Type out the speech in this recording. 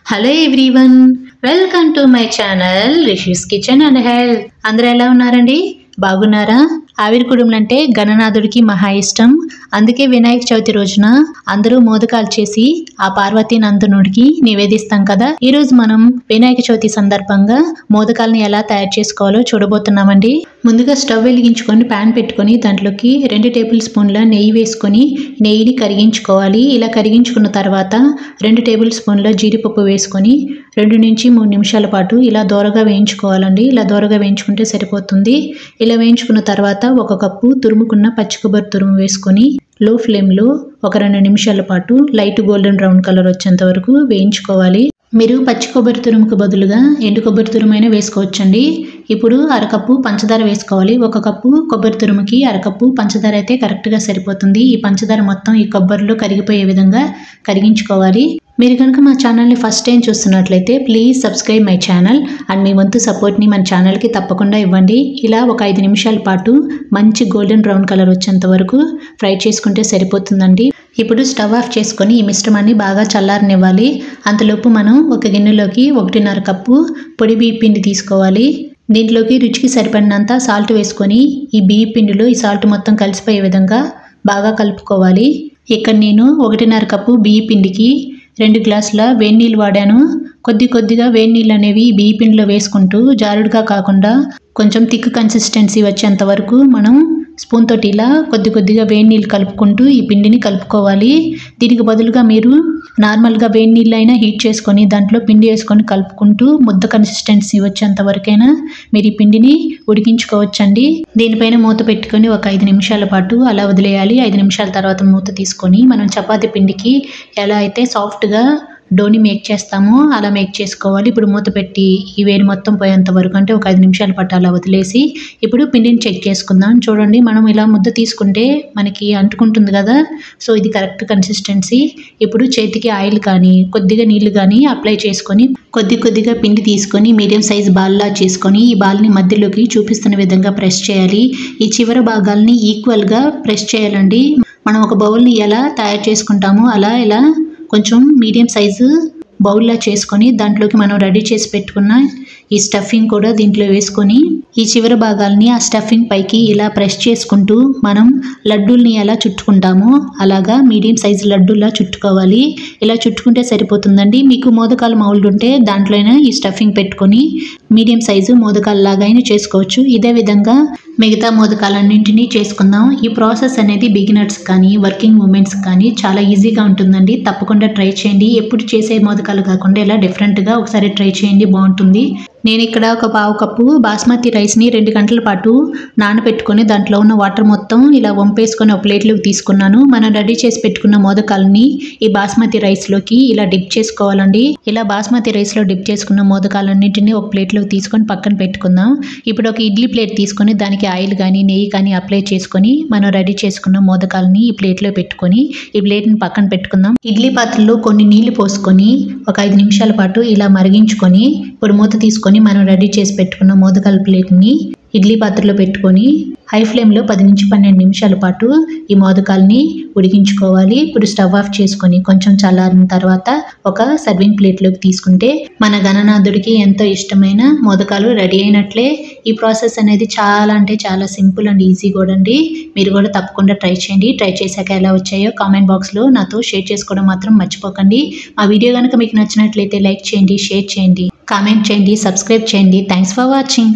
Hello everyone, welcome to my channel Rishi's kitchen and health. అందరూ ఎలా ఉన్నారండి? బాగున్నారా? ఆవిరి కుడుములు అంటే గణనాథుడికి మహా ఇష్టం. అందుకే వినాయక చవితి రోజున అందరూ మోదకాలు చేసి ఆ పార్వతీ నందనుడికి నివేదిస్తాం కదా. ఈ రోజు మనం వినాయక చవితి సందర్భంగా మోదకాలను ఎలా తయారు చేసుకోవాలో చూడబోతున్నామండి. ముందుగా స్టవ్ వెలిగించుకొని ప్యాన్ పెట్టుకొని దాంట్లోకి 2 టేబుల్ స్పూన్ల నెయ్యి వేసుకొని నెయ్యిని కరిగించుకోవాలి. ఇలా కరిగించుకున్న తర్వాత 2 టేబుల్ స్పూన్ల జీడిపప్పు వేసుకొని 2 నుంచి 3 నిమిషాల పాటు ఇలా దోరగా వేయించుకోవాలండి. ఇలా దోరగా వేయించుకుంటే సరిపోతుంది. ఇలా వేయించుకున్న తర్వాత 1 కప్పు తురుముకున్న పచ్చి కొబ్బరి తురుము వేసుకొని లో ఫ్లేమ్లో ఒక 2 నిమిషాల పాటు లైట్ గోల్డెన్ బ్రౌన్ కలర్ వచ్చేంత వరకు వేయించుకోవాలి. మీరు పచ్చి కొబ్బరి తురుముకు బదులుగా ఎండు కొబ్బరి తురుమైనా వేసుకోవచ్చండి. ఇప్పుడు 1/2 కప్పు పంచదార వేసుకోవాలి. 1 కప్పు కొబ్బరి తురుముకి 1/2 కప్పు పంచదార అయితే కరెక్ట్గా సరిపోతుంది. ఈ పంచదార మొత్తం ఈ కొబ్బరిలో కరిగిపోయే విధంగా కరిగించుకోవాలి. మీరు కనుక మా ఛానల్ని ఫస్ట్ టైం చూస్తున్నట్లయితే please subscribe my channel and మీ వంతు సపోర్ట్ని మన ఛానల్కి తప్పకుండా ఇవ్వండి. ఇలా ఒక 5 నిమిషాల పాటు మంచి గోల్డెన్ బ్రౌన్ కలర్ వచ్చేంత వరకు ఫ్రై చేసుకుంటే సరిపోతుందండి. ఇప్పుడు స్టవ్ ఆఫ్ చేసుకొని ఈ మిశ్రమాన్ని బాగా చల్లారనివ్వాలి. అంతలోపు మనం ఒక గిన్నెలోకి 1.5 కప్పు పొడి బియ్య పిండి తీసుకోవాలి. దీంట్లోకి రుచికి సరిపడినంత సాల్ట్ వేసుకొని ఈ బియ్య పిండిలో ఈ సాల్ట్ మొత్తం కలిసిపోయే విధంగా బాగా కలుపుకోవాలి. ఇక్కడ నేను 1.5 కప్పు బియ్య పిండికి 2 గ్లాసుల వేడి నీళ్ళు వాడాను. కొద్దిగా వేడి నీళ్ళు అనేవి బియ్య పిండిలో వేసుకుంటూ జారుడుగా కాకుండా కొంచెం థిక్ కన్సిస్టెన్సీ వచ్చేంత వరకు మనం స్పూన్ తోటి ఇలా కొద్దిగా వేడి నీళ్ళు కలుపుకుంటూ ఈ పిండిని కలుపుకోవాలి. దీనికి బదులుగా మీరు నార్మల్గా వేడి నీళ్ళు అయినా హీట్ చేసుకొని దాంట్లో పిండి వేసుకొని కలుపుకుంటూ ముద్ద కన్సిస్టెన్సీ వచ్చేంత వరకైనా మీరు ఈ పిండిని ఉడికించుకోవచ్చండి. దీనిపైన మూత పెట్టుకొని ఒక 5 నిమిషాల పాటు అలా వదిలేయాలి. 5 నిమిషాల తర్వాత మూత తీసుకొని మనం చపాతీ పిండికి ఎలా అయితే సాఫ్ట్గా డోని మేక్ చేస్తామో అలా మేక్ చేసుకోవాలి. ఇప్పుడు మూత పెట్టి ఈ వేడి మొత్తం పోయేంత వరకు అంటే ఒక 5 నిమిషాల పాటు అలా వదిలేసి ఇప్పుడు పిండిని చెక్ చేసుకుందాం. చూడండి, మనం ఇలా ముద్ద తీసుకుంటే మనకి అంటుకుంటుంది కదా. సో ఇది కరెక్ట్ కన్సిస్టెన్సీ. ఇప్పుడు చేతికి ఆయిల్ కానీ కొద్దిగా నీళ్లు కానీ అప్లై చేసుకొని కొద్దిగా పిండి తీసుకొని మీడియం సైజ్ బాల్లా చేసుకొని ఈ బాల్ని మధ్యలోకి చూపిస్తున్న విధంగా ప్రెస్ చేయాలి. ఈ చివరి భాగాల్ని ఈక్వల్గా ప్రెస్ చేయాలండి. మనం ఒక బౌల్ని ఎలా తయారు చేసుకుంటామో అలా ఇలా కొంచెం మీడియం సైజు బౌల్లా చేసుకొని దాంట్లోకి మనం రెడీ చేసి పెట్టుకున్న ఈ స్టఫింగ్ కూడా దీంట్లో వేసుకొని ఈ చివరి భాగాల్ని ఆ స్టఫింగ్ పైకి ఇలా ప్రెస్ చేసుకుంటూ మనం లడ్డూల్ని ఎలా చుట్టుకుంటామో అలాగా మీడియం సైజు లడ్డూలా చుట్టుకోవాలి. ఇలా చుట్టుకుంటే సరిపోతుందండి. మీకు మోదకాల మౌల్డ్ ఉంటే దాంట్లోనే ఈ స్టఫింగ్ పెట్టుకొని మీడియం సైజు మోదకాలలాగా అయినా చేసుకోవచ్చు. ఇదే విధంగా మిగతా మోదకాలన్నింటినీ చేసుకుందాం. ఈ ప్రాసెస్ అనేది బిగినర్స్ కానీ వర్కింగ్ ఉమెన్స్ కానీ చాలా ఈజీగా ఉంటుందండి. తప్పకుండా ట్రై చేయండి. ఎప్పుడు చేసే మోదకాలు కాకుండా ఇలా డిఫరెంట్గా ఒకసారి ట్రై చేయండి, బాగుంటుంది. నేను ఇక్కడ ఒక 1/2 కప్పు బాస్మతి రైస్ని 2 గంటల పాటు నానబెట్టుకొని దాంట్లో ఉన్న వాటర్ మొత్తం ఇలా వంపేసుకొని ఒక ప్లేట్లోకి తీసుకున్నాను. మనం రెడీ చేసి పెట్టుకున్న మోదకాలని ఈ బాస్మతి రైస్లోకి ఇలా డిప్ చేసుకోవాలండి. ఇలా బాస్మతి రైస్లో డిప్ చేసుకున్న మోదకాలన్నింటినీ ఒక ప్లేట్లోకి తీసుకొని పక్కన పెట్టుకుందాం. ఇప్పుడు ఒక ఇడ్లీ ప్లేట్ తీసుకొని దానికి ఆయిల్ కానీ నెయ్యి కానీ అప్లై చేసుకొని మనం రెడీ చేసుకున్న మోదకాలని ఈ ప్లేట్లో పెట్టుకొని ఈ ప్లేట్ని పక్కన పెట్టుకుందాం. ఇడ్లీ పాత్రలో కొన్ని నీళ్లు పోసుకొని ఒక 5 నిమిషాల పాటు ఇలా మరిగించుకొని ఇప్పుడు మూత తీసుకొని మనం రెడీ చేసి పెట్టుకున్న మోదకాల ప్లేట్ని ఇడ్లీ పాత్రలో పెట్టుకొని హై ఫ్లేమ్లో 10 నుంచి 12 నిమిషాల పాటు ఈ మోదకాలని ఉడికించుకోవాలి. ఇప్పుడు స్టవ్ ఆఫ్ చేసుకొని కొంచెం చల్లారిన తర్వాత ఒక సర్వింగ్ ప్లేట్లోకి తీసుకుంటే మన గణనాథుడికి ఎంతో ఇష్టమైన మోదకాలు రెడీ అయినట్లే. ఈ ప్రాసెస్ అనేది చాలా అంటే చాలా సింపుల్ అండ్ ఈజీ కూడా అండి. మీరు కూడా తప్పకుండా ట్రై చేయండి. ట్రై చేశాక ఎలా వచ్చాయో కామెంట్ బాక్స్లో నాతో షేర్ చేసుకోవడం మాత్రం మర్చిపోకండి. మా వీడియో కనుక మీకు నచ్చినట్లయితే లైక్ చేయండి, షేర్ చేయండి, కామెంట్ చేయండి, సబ్స్క్రైబ్ చేయండి. Thanks for watching.